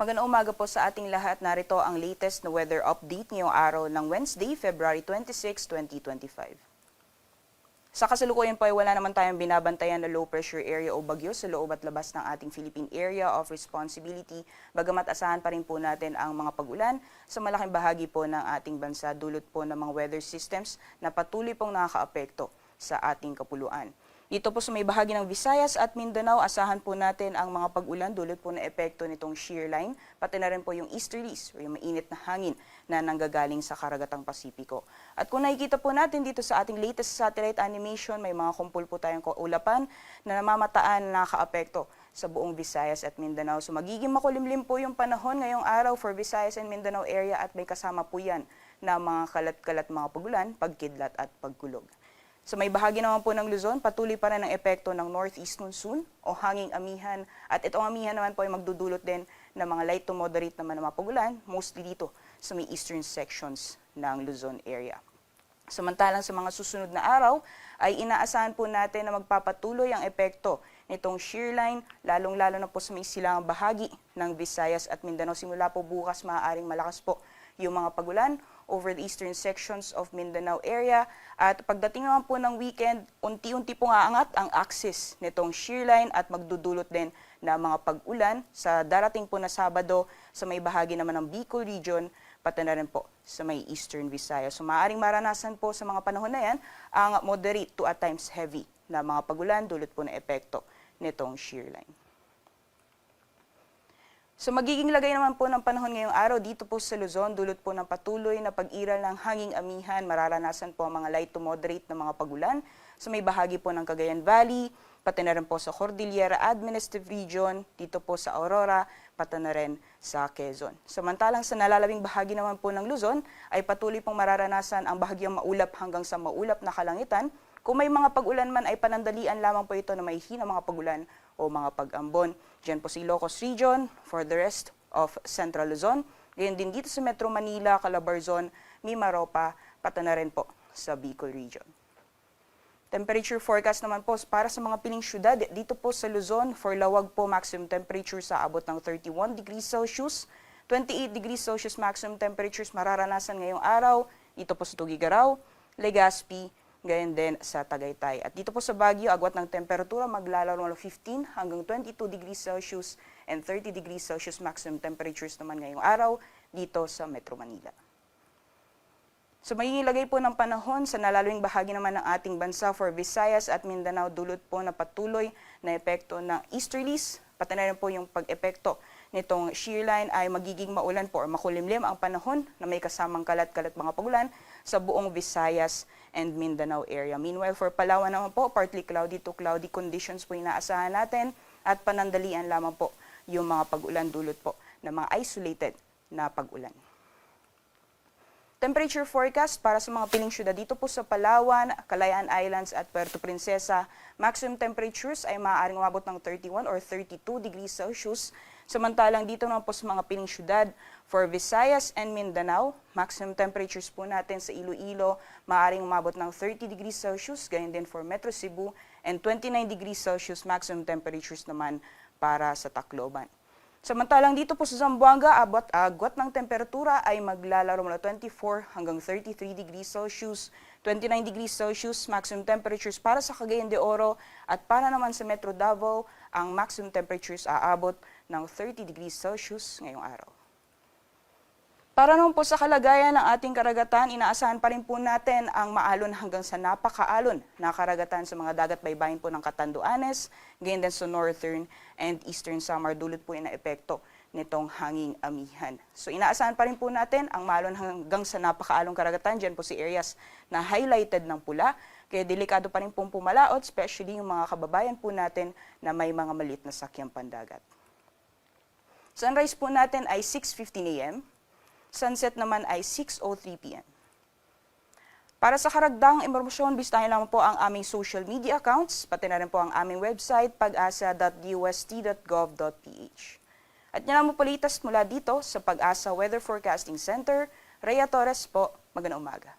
Magandang umaga po sa ating lahat. Narito ang latest na weather update ngayong araw ng Wednesday, February 26, 2025. Sa kasalukuyan po ay wala naman tayong binabantayan na low pressure area o bagyo sa loob at labas ng ating Philippine Area of Responsibility. Bagamat asahan pa rin po natin ang mga pag-ulan sa malaking bahagi po ng ating bansa dulot po ng mga weather systems na patuloy pong nakakaapekto sa ating kapuluan. Dito po sa may bahagi ng Visayas at Mindanao, asahan po natin ang mga pag-ulan dulot po ng epekto nitong shear line, pati na rin po yung easterlies o yung mainit na hangin na nanggagaling sa karagatang Pasipiko. At kung nakikita po natin dito sa ating latest satellite animation, may mga kumpul po tayong kaulapan na namamataan na nakaapekto sa buong Visayas at Mindanao. So magiging makulimlim po yung panahon ngayong araw for Visayas and Mindanao area at may kasama po yan na mga kalat-kalat mga pag-ulan, pagkidlat at pagkulog. Sa may bahagi naman po ng Luzon, patuloy pa rin ang epekto ng northeast monsoon o hanging amihan. At itong amihan naman po ay magdudulot din ng mga light to moderate naman na mga pag-ulan, mostly dito sa may eastern sections ng Luzon area. Samantalang sa mga susunod na araw, ay inaasahan po natin na magpapatuloy ang epekto nitong shear line, lalong-lalo na po sa may silangang bahagi ng Visayas at Mindanao. Simula po bukas, maaaring malakas po yung mga pag-ulan over the eastern sections of Mindanao area. At pagdating naman po ng weekend, unti-unti pong aangat ang axis nitong shear line at magdudulot din na mga pag-ulan sa darating po na Sabado sa may bahagi naman ng Bicol region, pati na rin po sa may eastern Visayas. So maaaring maranasan po sa mga panahon na yan ang moderate to at times heavy na mga pag-ulan dulot po na epekto nitong shear line. So magiging lagay naman po ng panahon ngayong araw dito po sa Luzon, dulot po ng patuloy na pag-iral ng hanging amihan, mararanasan po ang mga light to moderate na mga pag-ulan sa may bahagi po ng Cagayan Valley, pati na rin po sa Cordillera Administrative Region, dito po sa Aurora, pati na rin sa Quezon. Samantalang sa nalalabing bahagi naman po ng Luzon ay patuloy pong mararanasan ang bahagyang maulap hanggang sa maulap na kalangitan. Kung may mga pag-ulan man ay panandalian lamang po ito na may hina mga pag-ulan o mga pag-ambon. Diyan po si Ilocos Region for the rest of Central Luzon. Ngayon din dito sa Metro Manila, Calabarzon, Mimaropa, pati na rin po sa Bicol Region. Temperature forecast naman po para sa mga piling syudad dito po sa Luzon. For Lawag po, maximum temperature sa abot ng 31 degrees Celsius. 28 degrees Celsius maximum temperatures mararanasan ngayong araw. Dito po sa Tugigaraw, Legazpi, gayon din sa Tagaytay. At dito po sa Baguio, agwat ng temperatura maglalaro ng 15 hanggang 22 degrees Celsius and 30 degrees Celsius maximum temperatures naman ngayong araw dito sa Metro Manila. So magiging lagay po ng panahon sa nalalawing bahagi naman ng ating bansa for Visayas at Mindanao, dulot po na patuloy na epekto ng easterlies, pati na rin po yung pag-epekto nitong shear line ay magiging maulan po or makulimlim ang panahon na may kasamang kalat-kalat mga pagulan sa buong Visayas and Mindanao area. Meanwhile, for Palawan naman po, partly cloudy to cloudy conditions po inaasahan natin at panandalian lamang po yung mga pag-ulan dulot po ng mga isolated na pag-ulan. Temperature forecast para sa mga piling syudad dito po sa Palawan, Kalayaan Islands at Puerto Princesa. Maximum temperatures ay maaaring umabot ng 31 or 32 degrees Celsius. Samantalang dito naman po sa mga piling syudad for Visayas and Mindanao, maximum temperatures po natin sa Iloilo, maaaring umabot ng 30 degrees Celsius, ganyan din for Metro Cebu, and 29 degrees Celsius maximum temperatures naman para sa Tacloban. Samantalang dito po sa Zamboanga, agwat ng temperatura ay maglalaro mula 24 hanggang 33 degrees Celsius, 29 degrees Celsius maximum temperatures para sa Cagayan de Oro at para naman sa Metro Davao, ang maximum temperatures aabot ng 30 degrees Celsius ngayong araw. Para naman po sa kalagayan ng ating karagatan, inaasahan pa rin po natin ang maalon hanggang sa napakaalon na karagatan sa mga dagat baybayin po ng Catanduanes, gayon din sa northern and eastern Samar, dulot po yung epekto nitong hanging amihan. So inaasahan pa rin po natin ang maalon hanggang sa napakaalong karagatan, dyan po si areas na highlighted ng pula, kaya delikado pa rin pong pumalaot, especially yung mga kababayan po natin na may mga maliit na sakyang pandagat. Sunrise po natin ay 6:15 a.m., sunset naman ay 6:03 p.m. Para sa karagdagang impormasyon, bisitahin lamang po ang aming social media accounts, pati na rin po ang aming website, pag-asa.dust.gov.ph. At yan ang mapalitas mula dito sa Pag-asa Weather Forecasting Center. Rhea Torres po, magandang umaga.